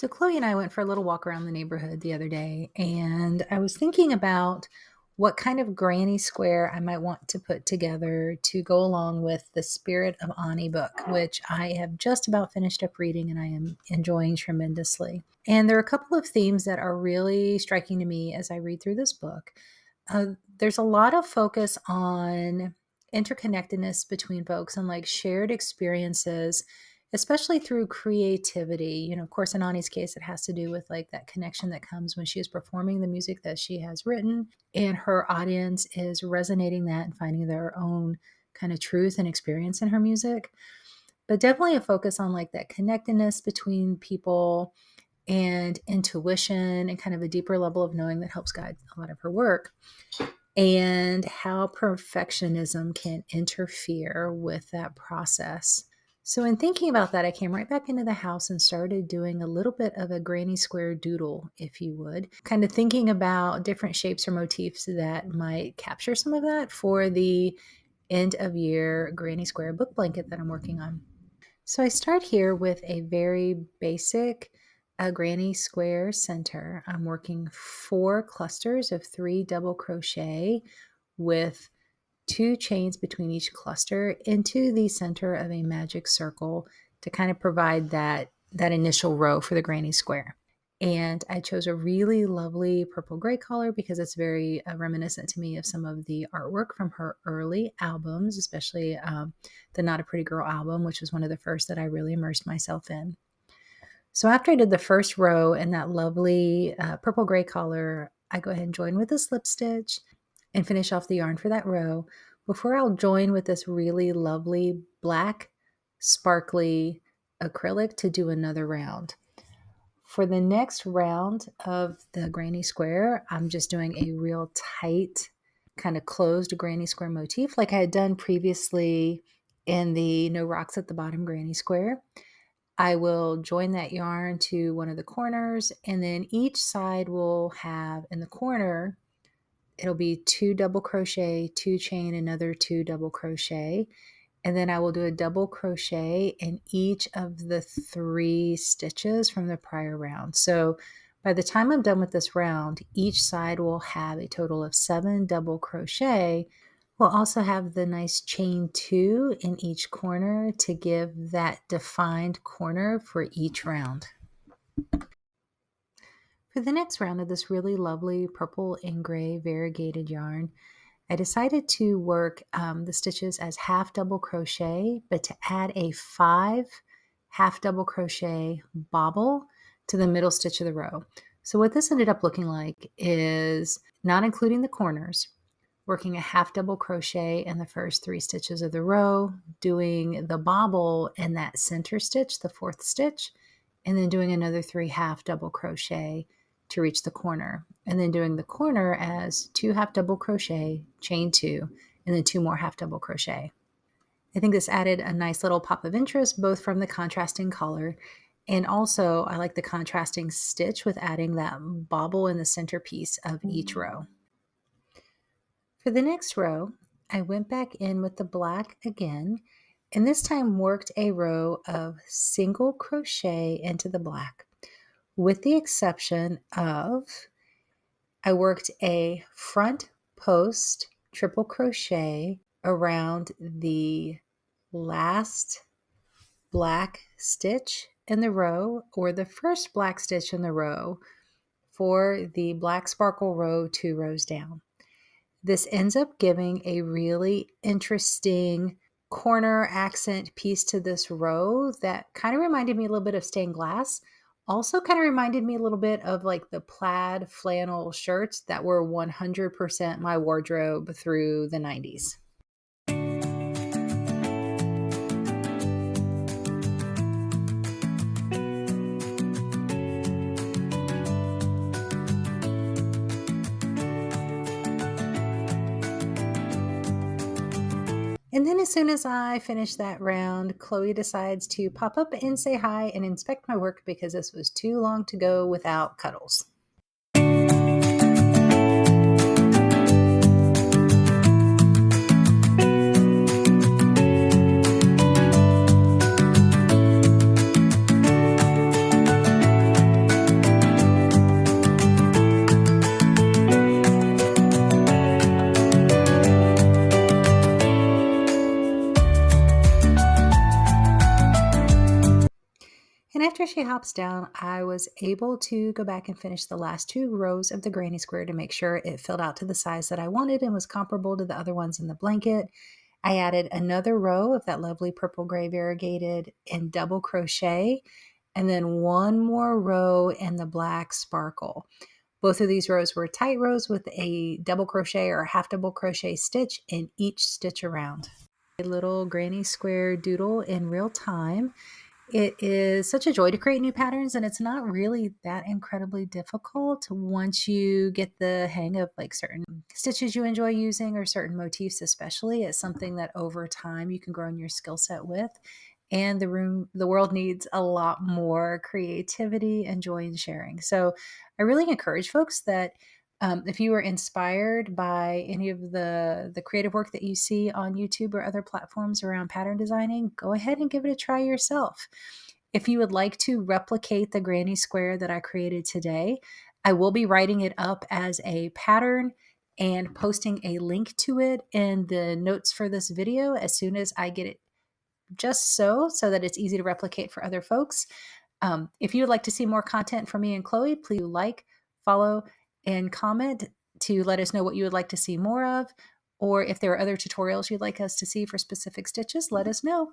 So Chloe and I went for a little walk around the neighborhood the other day, and I was thinking about what kind of granny square I might want to put together to go along with the Spirit of Ani book, which I have just about finished up reading and I am enjoying tremendously. And there are a couple of themes that are really striking to me as I read through this book. Uh, there's a lot of focus on interconnectedness between folks and like shared experiences, especially through creativity. Of course, in Ani's case, it has to do with like that connection that comes when she is performing the music that she has written, and her audience is resonating that and finding their own kind of truth and experience in her music. But definitely a focus on like that connectedness between people and intuition and kind of a deeper level of knowing that helps guide a lot of her work, and how perfectionism can interfere with that process. So in thinking about that, I came right back into the house and started doing a little bit of a granny square doodle, if you would, kind of thinking about different shapes or motifs that might capture some of that for the end of year granny square book blanket that I'm working on. So I start here with a very basic granny square center. I'm working 4 clusters of 3 double crochet with 2 chains between each cluster into the center of a magic circle to kind of provide that initial row for the granny square. And I chose a really lovely purple gray color because it's very reminiscent to me of some of the artwork from her early albums, especially the Not a Pretty Girl album, which was one of the first that I really immersed myself in. So after I did the first row in that lovely purple gray color, I go ahead and join with a slip stitch and finish off the yarn for that row before I'll join with this really lovely black sparkly acrylic to do another round. For the next round of the granny square, I'm just doing a real tight kind of closed granny square motif like I had done previously in the No Rocks at the Bottom granny square. I will join that yarn to one of the corners, and then each side will have in the corner, it'll be 2 double crochet, 2 chain, another 2 double crochet. And then I will do a double crochet in each of the 3 stitches from the prior round. So by the time I'm done with this round, each side will have a total of 7 double crochet. We'll also have the nice chain 2 in each corner to give that defined corner for each round. For the next round of this really lovely purple and gray variegated yarn, I decided to work the stitches as half double crochet, but to add a 5 half double crochet bobble to the middle stitch of the row. So what this ended up looking like is, not including the corners, working a half double crochet in the first 3 stitches of the row, doing the bobble in that center stitch, the 4th stitch, and then doing another 3 half double crochet to reach the corner, and then doing the corner as 2 half double crochet, chain 2, and then 2 more half double crochet. I think this added a nice little pop of interest, both from the contrasting color, and also I like the contrasting stitch with adding that bobble in the centerpiece of each row. For the next row, I went back in with the black again, and this time worked a row of single crochet into the black, with the exception of I worked a front post triple crochet around the last black stitch in the row, or the first black stitch in the row, for the black sparkle row 2 rows down. This ends up giving a really interesting corner accent piece to this row that kind of reminded me a little bit of stained glass. Also kind of reminded me a little bit of like the plaid flannel shirts that were 100% my wardrobe through the 90s. And then as soon as I finish that round, Chloe decides to pop up and say hi and inspect my work because this was too long to go without Cuddles. crochet hops down, I was able to go back and finish the last 2 rows of the granny square to make sure it filled out to the size that I wanted and was comparable to the other ones in the blanket. I added another row of that lovely purple gray variegated in double crochet, and then one more row in the black sparkle. Both of these rows were tight rows with a double crochet or half double crochet stitch in each stitch around. A little granny square doodle in real time. It is such a joy to create new patterns, and it's not really that incredibly difficult once you get the hang of like certain stitches you enjoy using or certain motifs especially. It's something that over time you can grow in your skill set with. And the world needs a lot more creativity and joy in sharing. So I really encourage folks that if you are inspired by any of the creative work that you see on YouTube or other platforms around pattern designing, go ahead and give it a try yourself. If you would like to replicate the granny square that I created today, I will be writing it up as a pattern and posting a link to it in the notes for this video as soon as I get it just so that it's easy to replicate for other folks. If you would like to see more content from me and Chloe, please like, follow, and comment to let us know what you would like to see more of. Or if there are other tutorials you'd like us to see for specific stitches, let us know.